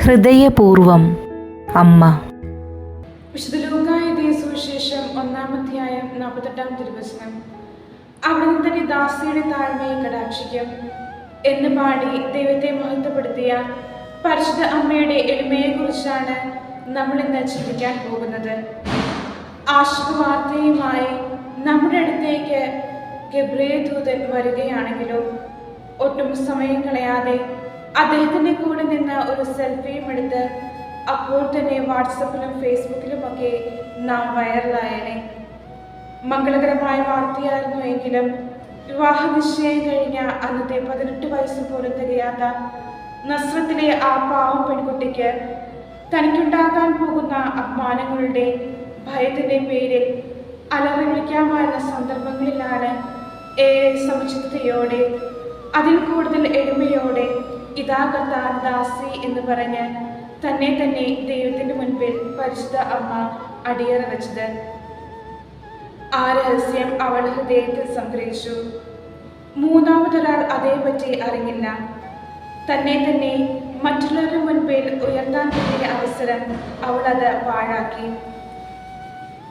ഹൃദയപൂർവം അമ്മ. വിശുദ്ധ ലൂക്കാ എഴുതിയ സുവിശേഷം 1-ാം 48-ാം തിരുവചനം. അവിടുന്ന് തന്റെ ദാസിയുടെ താഴ്മയെ കടാക്ഷിക്കും എന്ന് പാടി ദൈവത്തെ മഹത്വപ്പെടുത്തിയ പരിശുദ്ധ അമ്മയുടെ എളിമയെക്കുറിച്ചാണ് നമ്മൾ ഇന്ന് ചിന്തിക്കാൻ പോകുന്നത്. ആശുപവാർത്തയുമായി നമ്മുടെ അടുത്തേക്ക് ഗബ്രിയേൽ ദൂതൻ വരികയാണെങ്കിലോ ഒട്ടും സമയം കളയാതെ അദ്ദേഹത്തിൻ്റെ കൂടെ നിന്ന് ഒരു സെൽഫിയും എടുത്ത് അപ്പോൾ തന്നെ വാട്സപ്പിലും ഫേസ്ബുക്കിലുമൊക്കെ നാം വൈറലായേനെ. മംഗളകരമായ വാർത്തയായിരുന്നു എങ്കിലും വിവാഹ നിശ്ചയം കഴിഞ്ഞ അന്നത്തെ 18 വയസ്സ് പോലും തികയാത്ത നസ്രത്തിലെ ആ പാവം പെൺകുട്ടിക്ക് തനിക്കുണ്ടാകാൻ പോകുന്ന അപമാനങ്ങളുടെ ഭയത്തിൻ്റെ പേരിൽ അലറി വിളിക്കാമായിരുന്ന സന്ദർഭങ്ങളിലാണ് ഏറെ സമുചിതയോടെ അതിൽ കൂടുതൽ എളിമയോടെ ഇതാ കർത്താൻ ദാസി എന്ന് പറഞ്ഞ് തന്നെ ദൈവത്തിൻ്റെ മുൻപിൽ പരിശുദ്ധ അമ്മ അടിയറ വെച്ചത്. ആ രഹസ്യം അവൾ ഹൃദയത്തിൽ സംഗ്രഹിച്ചു. മൂന്നാമതൊരാൾ അതേപറ്റി അറിഞ്ഞില്ല. തന്നെ മറ്റുള്ളവരുടെ മുൻപിൽ ഉയർത്താൻ കിട്ടിയ അവസരം അവൾ അത് പാഴാക്കി.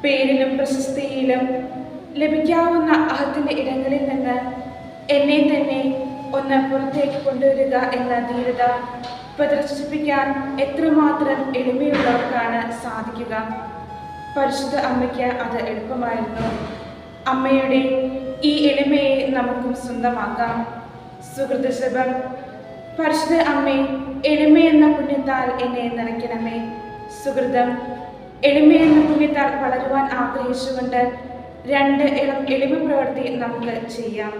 പേരിലും പ്രശസ്തിയിലും ലഭിക്കാവുന്ന അഹത്തിൻ്റെ ഇടങ്ങളിൽ നിന്ന് എന്നെ തന്നെ ഒന്ന് പുറത്തേക്ക് കൊണ്ടുവരിക എന്ന ധീരത പ്രദർശിപ്പിക്കാൻ എത്രമാത്രം എളിമയുള്ളവർക്കാണ് സാധിക്കുക. പരിശുദ്ധ അമ്മയ്ക്ക് അത് എളുപ്പമായിരുന്നു. അമ്മയുടെ ഈ എളിമയെ നമുക്കും സ്വന്തമാക്കാം. സുഹൃതശബം. പരിശുദ്ധ അമ്മേ, എളിമയെന്ന പുണ്യത്താൽ എന്നെ നിറയ്ക്കണമേ. സുഹൃതം. എളിമയെന്ന പുണ്യത്താൽ വളരുവാൻ ആഗ്രഹിച്ചുകൊണ്ട് 2 എളിമ പ്രവൃത്തി നമുക്ക് ചെയ്യാം.